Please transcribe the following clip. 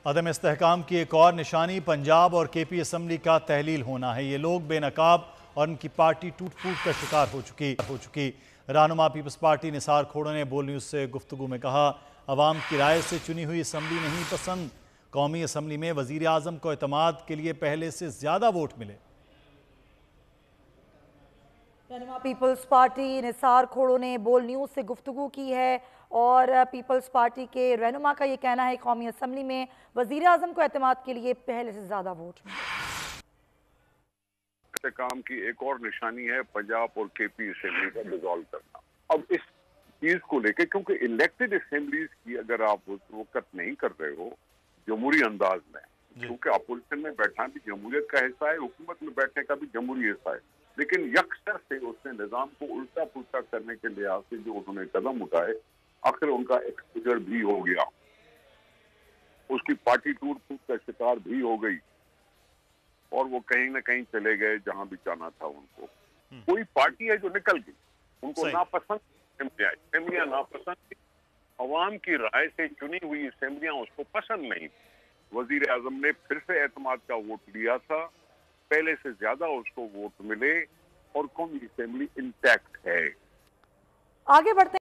अदम इस्तेहकाम की एक और निशानी पंजाब और केपी असम्बली का तहलील होना है। ये लोग बेनकाब और उनकी पार्टी टूट फूट का शिकार हो चुकी। रहनुमा पीपल्स पार्टी निसार खोड़ो ने बोल न्यूज़ से गुफ्तगू में कहा, अवाम की राय से चुनी हुई असम्बली नहीं पसंद। कौमी असम्बली में वजीर आजम को एतमाद के लिए पहले से ज्यादा वोट मिले। रहनुमा पीपल्स पार्टी निसार खोड़ो ने बोल न्यूज़ से गुफ्तगू की है और पीपल्स पार्टी के रहनुमा का ये कहना है कौमी असम्बली में वजीर आजम को एतमाद के लिए पहले से ज्यादा वोट मिले। काम की एक और निशानी है पंजाब और केपी असेंबली का डिसॉल्व करना। अब इस चीज को लेकर, क्योंकि इलेक्टेड असेंबलीज की अगर आप वक्त नहीं कर रहे हो जमहूरी अंदाज में, क्योंकि अपोजिशन में बैठना भी जमहूरियत का हिस्सा है, हुकूमत में बैठने का भी जमहूरी हिस्सा है, लेकिन यकसर से उसने निजाम को उल्टा पुल्टा करने के लिहाज से जो उन्होंने कदम उठाए, आखिर उनका एक्सपोजर भी हो गया, उसकी पार्टी टूट फूट का शिकार भी हो गई और वो कहीं ना कहीं चले गए जहां भी जाना था उनको। कोई पार्टी है जो निकल गई, उनको नापसंद असेंबलियां नापसंद थी, अवाम की राय से चुनी हुई असेंबलियां उसको पसंद नहीं। वजीर आजम ने फिर से एतमाद का वोट लिया था, पहले से ज्यादा उसको वोट मिले और कौमी असेंबली इंटैक्ट है। आगे बढ़ते